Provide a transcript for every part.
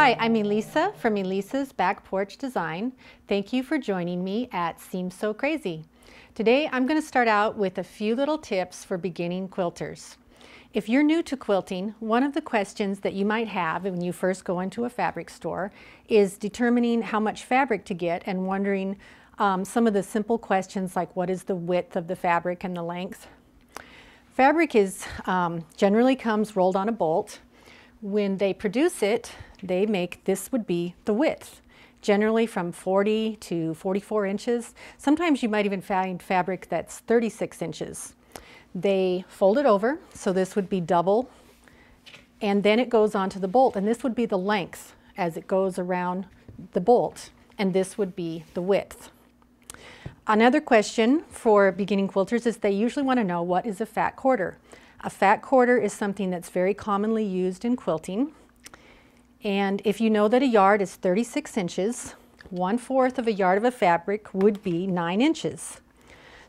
Hi, I'm Elisa from Elisa's Back Porch Design. Thank you for joining me at Seems So Crazy. Today I'm going to start out with a few little tips for beginning quilters. If you're new to quilting, one of the questions that you might have when you first go into a fabric store is determining how much fabric to get and wondering some of the simple questions like what is the width of the fabric and the length. Fabric generally comes rolled on a bolt. When they produce it, they make this would be the width, generally from 40 to 44 inches. Sometimes you might even find fabric that's 36 inches. They fold it over, so this would be double, and then it goes onto the bolt, and this would be the length as it goes around the bolt, and this would be the width. Another question for beginning quilters is they usually want to know what is a fat quarter. A fat quarter is something that's very commonly used in quilting. And if you know that a yard is 36 inches, 1/4 of a yard of a fabric would be 9 inches.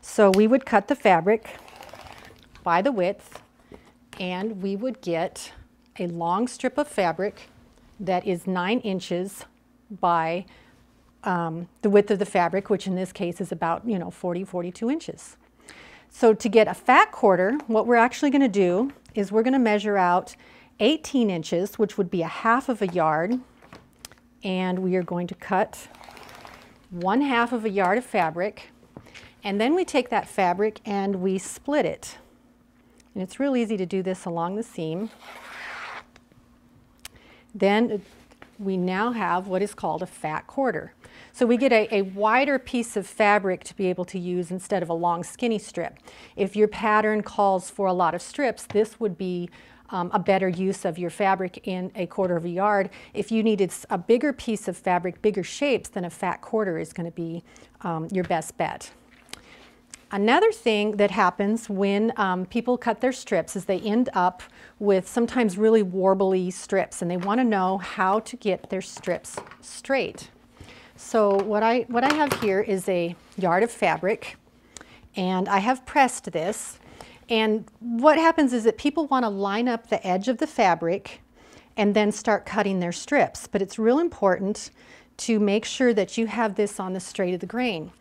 So we would cut the fabric by the width, and we would get a long strip of fabric that is 9 inches by the width of the fabric, which in this case is about 40, 42 inches. So to get a fat quarter, what we're actually going to do is we're going to measure out 18 inches, which would be a half of a yard, and we are going to cut 1/2 of a yard of fabric, and then we take that fabric and we split it. And it's real easy to do this along the seam. Then we now have what is called a fat quarter. So we get a wider piece of fabric to be able to use instead of a long skinny strip. If your pattern calls for a lot of strips, this would be a better use of your fabric in a 1/4 of a yard. If you needed a bigger piece of fabric, bigger shapes, then a fat quarter is going to be your best bet. Another thing that happens when people cut their strips is they end up with sometimes really warbly strips, and they want to know how to get their strips straight. So what I have here is a yard of fabric, and I have pressed this. And what happens is that people want to line up the edge of the fabric and then start cutting their strips. But it's real important to make sure that you have this on the straight of the grain.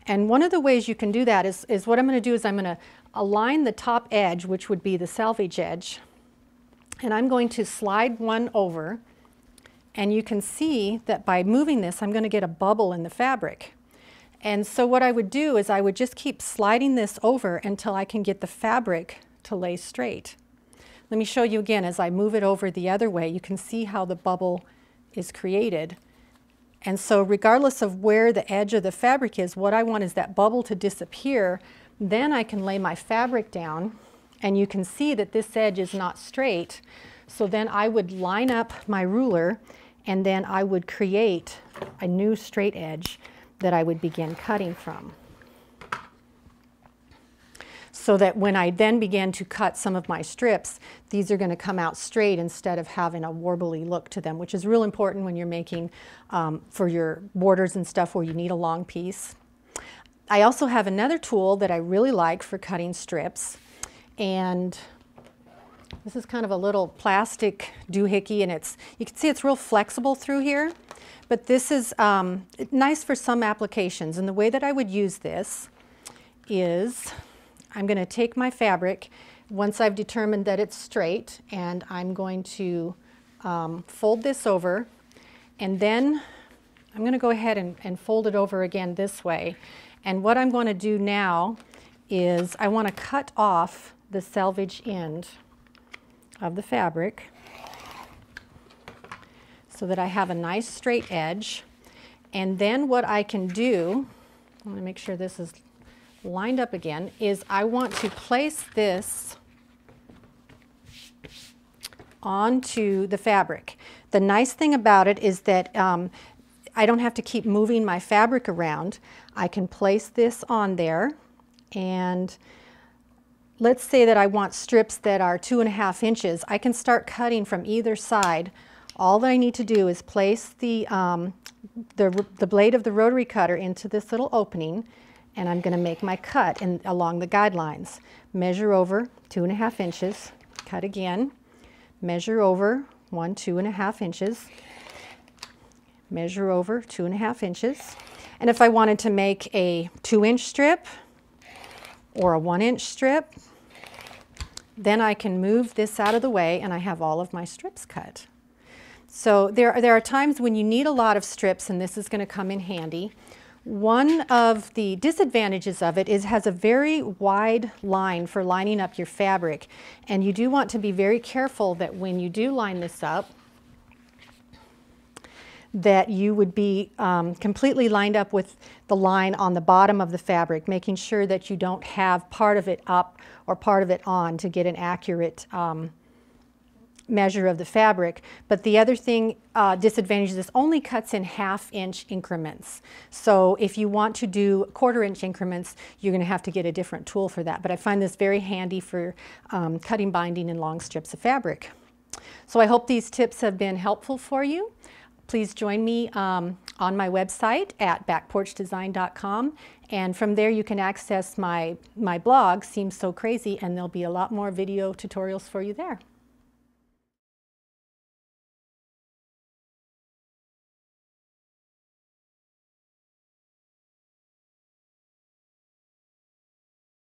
And one of the ways you can do that is what I'm going to do is I'm going to align the top edge, which would be the selvage edge, and I'm going to slide one over. And you can see that by moving this, I'm going to get a bubble in the fabric. And so what I would do is I would just keep sliding this over until I can get the fabric to lay straight. Let me show you again. As I move it over the other way, you can see how the bubble is created. And so regardless of where the edge of the fabric is, what I want is that bubble to disappear. Then I can lay my fabric down, and you can see that this edge is not straight. So then I would line up my ruler, and then I would create a new straight edge that I would begin cutting from. So that when I then begin to cut some of my strips, these are going to come out straight instead of having a warbly look to them, which is real important when you're making for your borders and stuff where you need a long piece. I also have another tool that I really like for cutting strips, and this is kind of a little plastic doohickey, and you can see it's real flexible through here, but this is nice for some applications. And the way that I would use this is I'm going to take my fabric once I've determined that it's straight, and I'm going to fold this over, and then I'm going to go ahead and fold it over again this way. And what I'm going to do now is I want to cut off the selvage end of the fabric so that I have a nice straight edge. And then what I can do, I'm going to make sure this is lined up again, is I want to place this onto the fabric. The nice thing about it is that I don't have to keep moving my fabric around. I can place this on there, and let's say that I want strips that are 2.5 inches. I can start cutting from either side. All that I need to do is place the blade of the rotary cutter into this little opening, and I'm going to make my cut along the guidelines. Measure over 2.5 inches, cut again, measure over 2.5 inches, measure over 2.5 inches. And if I wanted to make a 2-inch strip or a 1-inch strip, then I can move this out of the way and I have all of my strips cut. So there are times when you need a lot of strips, and this is going to come in handy. One of the disadvantages of it is it has a very wide line for lining up your fabric, and you do want to be very careful that when you do line this up, that you would be completely lined up with the line on the bottom of the fabric, making sure that you don't have part of it up or part of it on to get an accurate measure of the fabric. But the other thing, disadvantage is this only cuts in 1/2-inch increments. So if you want to do 1/4-inch increments, you're going to have to get a different tool for that. But I find this very handy for cutting, binding, and long strips of fabric. So I hope these tips have been helpful for you. Please join me on my website at backporchdesign.com, and from there you can access my blog, Seems So Crazy, and there'll be a lot more video tutorials for you there.